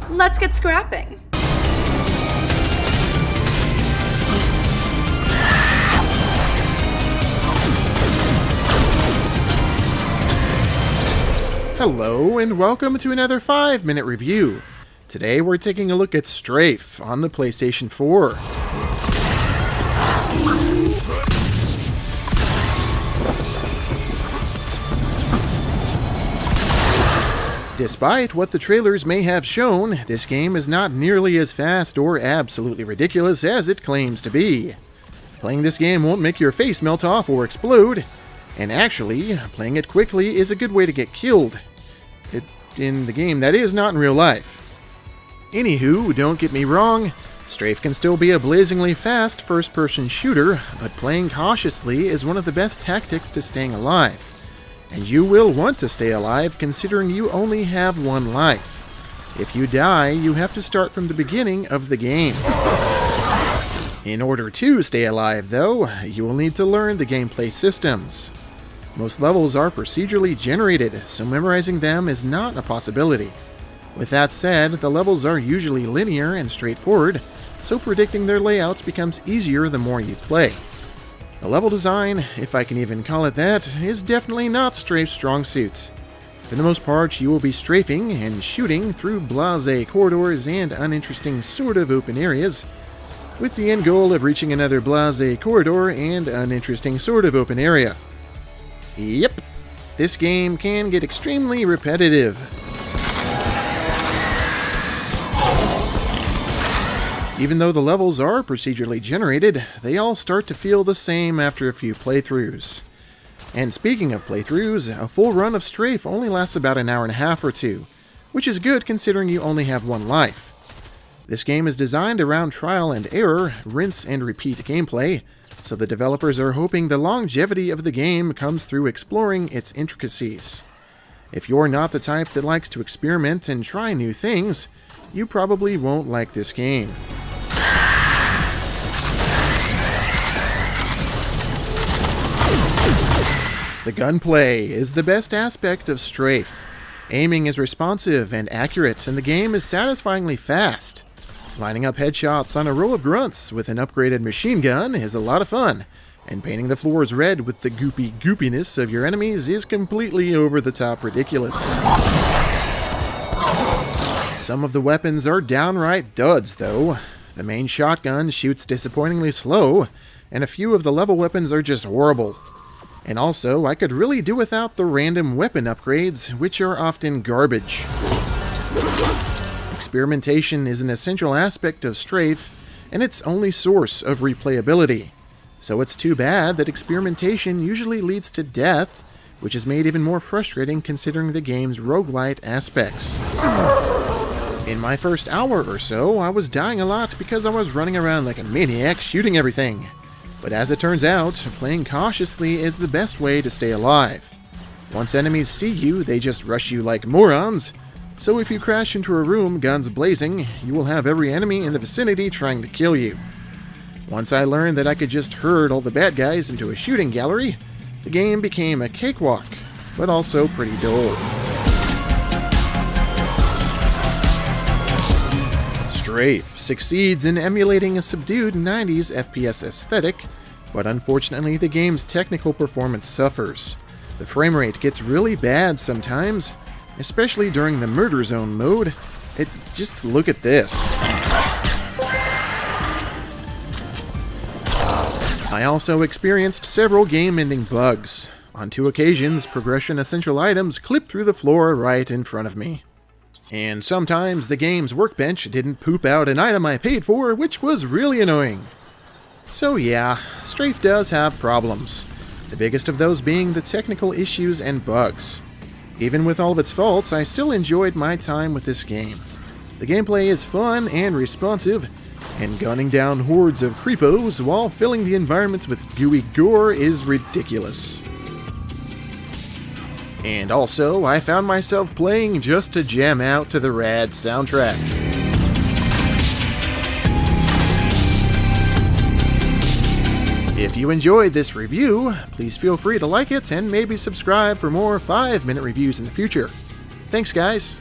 let's get scrapping. Hello and welcome to another 5-minute review. Today we're taking a look at Strafe on the PlayStation 4. Despite what the trailers may have shown, this game is not nearly as fast or absolutely ridiculous as it claims to be. Playing this game won't make your face melt off or explode, and actually, playing it quickly is a good way to get killed. In the game, that is, not in real life. Anywho, don't get me wrong, Strafe can still be a blazingly fast first-person shooter, but playing cautiously is one of the best tactics to staying alive. And you will want to stay alive considering you only have one life. If you die, you have to start from the beginning of the game. In order to stay alive, though, you will need to learn the gameplay systems. Most levels are procedurally generated, so memorizing them is not a possibility. With that said, the levels are usually linear and straightforward, so predicting their layouts becomes easier the more you play. The level design, if I can even call it that, is definitely not Strafe's strong suit. For the most part, you will be strafing and shooting through blasé corridors and uninteresting sort of open areas, with the end goal of reaching another blasé corridor and uninteresting sort of open area. Yep, this game can get extremely repetitive. Even though the levels are procedurally generated, they all start to feel the same after a few playthroughs. And speaking of playthroughs, a full run of Strafe only lasts about an hour and a half or two, which is good considering you only have one life. This game is designed around trial and error, rinse and repeat gameplay, so the developers are hoping the longevity of the game comes through exploring its intricacies. If you're not the type that likes to experiment and try new things, you probably won't like this game. The gunplay is the best aspect of Strafe. Aiming is responsive and accurate, and the game is satisfyingly fast. Lining up headshots on a row of grunts with an upgraded machine gun is a lot of fun, and painting the floors red with the goopy goopiness of your enemies is completely over-the-top ridiculous. Some of the weapons are downright duds, though. The main shotgun shoots disappointingly slow, and a few of the level weapons are just horrible. And also, I could really do without the random weapon upgrades, which are often garbage. Experimentation is an essential aspect of Strafe, and its only source of replayability. So it's too bad that experimentation usually leads to death, which is made even more frustrating considering the game's roguelite aspects. In my first hour or so, I was dying a lot because I was running around like a maniac shooting everything. But as it turns out, playing cautiously is the best way to stay alive. Once enemies see you, they just rush you like morons. So if you crash into a room, guns blazing, you will have every enemy in the vicinity trying to kill you. Once I learned that I could just herd all the bad guys into a shooting gallery, the game became a cakewalk, but also pretty dull. Strafe succeeds in emulating a subdued 90s FPS aesthetic, but unfortunately the game's technical performance suffers. The framerate gets really bad sometimes, especially during the murderzone mode. Just look at this. I also experienced several game-ending bugs. On 2 occasions, progression essential items clipped through the floor right in front of me. And sometimes the game's workbench didn't poop out an item I paid for, which was really annoying. So yeah, Strafe does have problems, the biggest of those being the technical issues and bugs. Even with all of its faults, I still enjoyed my time with this game. The gameplay is fun and responsive, and gunning down hordes of creepos while filling the environments with gooey gore is ridiculous. And also, I found myself playing just to jam out to the rad soundtrack. If you enjoyed this review, please feel free to like it and maybe subscribe for more 5-minute reviews in the future. Thanks, guys!